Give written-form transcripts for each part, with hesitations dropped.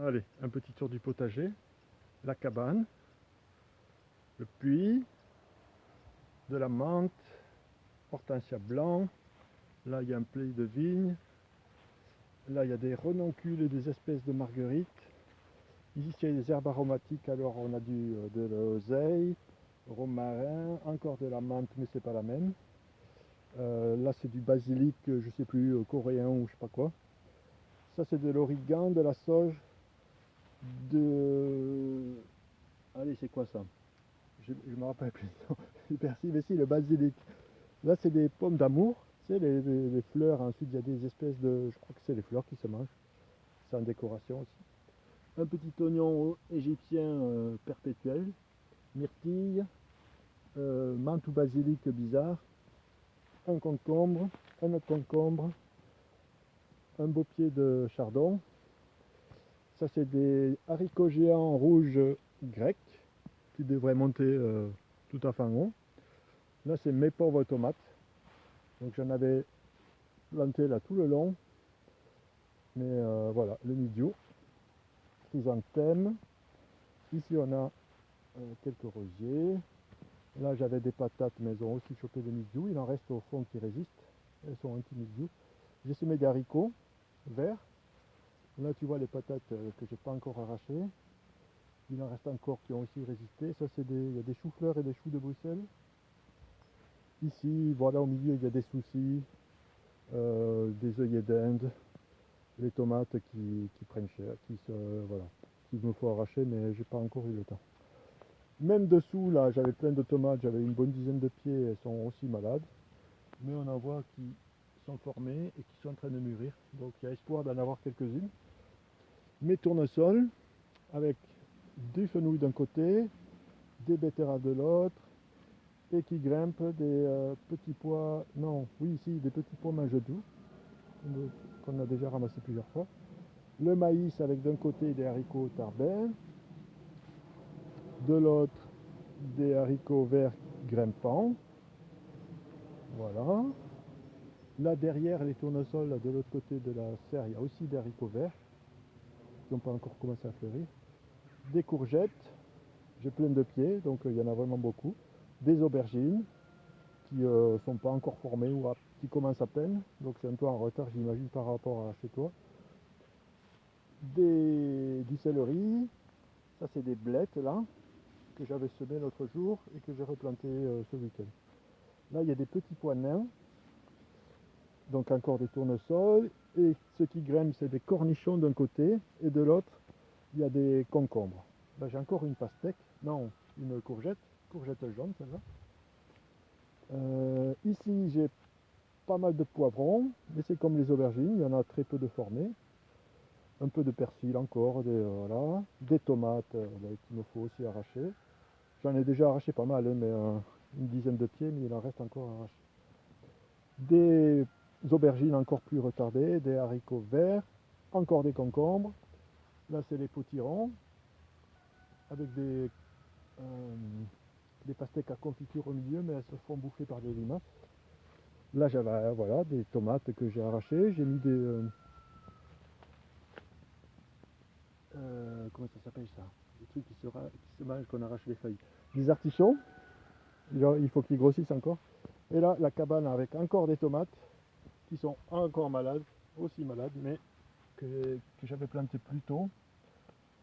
Allez, un petit tour du potager, la cabane, le puits, de la menthe, hortensia blanc, là il y a un pli de vigne, là il y a des renoncules et des espèces de marguerites, ici il y a des herbes aromatiques, alors on a de l'oseille, romarin, encore de la menthe mais c'est pas la même, là c'est du basilic, je sais plus, coréen ou je sais pas quoi, ça c'est de l'origan, de la sauge, allez c'est quoi ça? Je me rappelle plus le persil, mais si, le basilic. Là, c'est des pommes d'amour, tu sais, les fleurs. Ensuite, il y a des espèces de. Je crois que c'est les fleurs qui se mangent. C'est en décoration aussi. Un petit oignon égyptien perpétuel, myrtille, menthe ou basilic bizarre, un concombre, un autre concombre, un beau pied de chardon. Ça, c'est des haricots géants rouges grecs qui devraient monter tout à fait en haut. Là, c'est mes pauvres tomates. Donc, j'en avais planté là tout le long. Mais voilà, le milieu, chrysanthème. Ici, on a quelques rosiers. Là, j'avais des patates, mais elles ont aussi chopé des mildiou. Il en reste au fond qui résistent. Elles sont anti-mildiou. J'ai semé des haricots verts. Là, tu vois les patates que j'ai pas encore arrachées. Il en reste encore qui ont aussi résisté. Ça, il y a des choux-fleurs et des choux de Bruxelles. Ici, voilà, au milieu, il y a des soucis, des œillets d'Inde, les tomates qui prennent cher, voilà, qu'il me faut arracher, mais j'ai pas encore eu le temps. Même dessous, là, j'avais plein de tomates, j'avais une bonne dizaine de pieds, elles sont aussi malades. Mais on en voit qui sont formées et qui sont en train de mûrir. Donc il y a espoir d'en avoir quelques-unes. Mes tournesols, avec des fenouils d'un côté, des betteraves de l'autre, et qui grimpent des petits pois, non, oui, ici, des petits pois mange-doux, qu'on a déjà ramassé plusieurs fois. Le maïs avec d'un côté des haricots tarbais, de l'autre des haricots verts grimpants. Voilà. Là derrière les tournesols, là, de l'autre côté de la serre, il y a aussi des haricots verts qui n'ont pas encore commencé à fleurir. Des courgettes, j'ai plein de pieds, donc il y en a vraiment beaucoup. Des aubergines qui ne sont pas encore formées ou qui commencent à peine, donc c'est un peu en retard j'imagine par rapport à chez toi. Du céleri, ça c'est des blettes là, que j'avais semé l'autre jour et que j'ai replanté ce week-end. Là il y a des petits pois nains, donc encore des tournesols, et ce qui grimpent c'est des cornichons d'un côté, et de l'autre il y a des concombres. Là j'ai encore une pastèque, non, une courgette jaune celle-là. Ici j'ai pas mal de poivrons, mais c'est comme les aubergines, il y en a très peu de formés. Un peu de persil encore, voilà. Des tomates qu'il me faut aussi arracher. J'en ai déjà arraché pas mal, hein, mais une dizaine de pieds, mais il en reste encore à arracher. Des aubergines encore plus retardées, des haricots verts, encore des concombres. Là c'est les potirons, avec des pastèques à confiture au milieu, mais elles se font bouffer par des limaces. Là j'avais voilà, des tomates que j'ai arrachées, j'ai mis comment ça s'appelle ça? Des trucs qui se mangent, qu'on arrache les feuilles. Des artichauts, il faut qu'ils grossissent encore. Et là, la cabane avec encore des tomates qui sont encore malades, aussi malades, mais que j'avais planté plus tôt,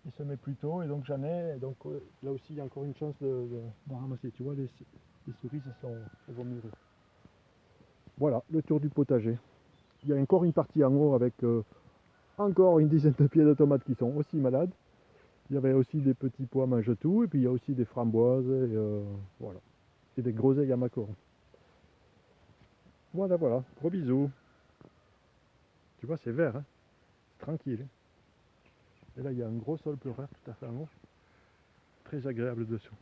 et semé plus tôt, et donc j'en ai, et donc là aussi il y a encore une chance d'en ramasser. Tu vois, les cerises, elles vont mûrir. Voilà, le tour du potager. Il y a encore une partie en haut avec encore une dizaine de pieds de tomates qui sont aussi malades. Il y avait aussi des petits pois mange-tout, et puis il y a aussi des framboises, et voilà. Et des groseilles à macarons. Voilà, voilà, gros bisous. Tu vois, c'est vert, hein, c'est tranquille. Et là, il y a un gros sol pleureur tout à fait en haut. Très agréable dessous.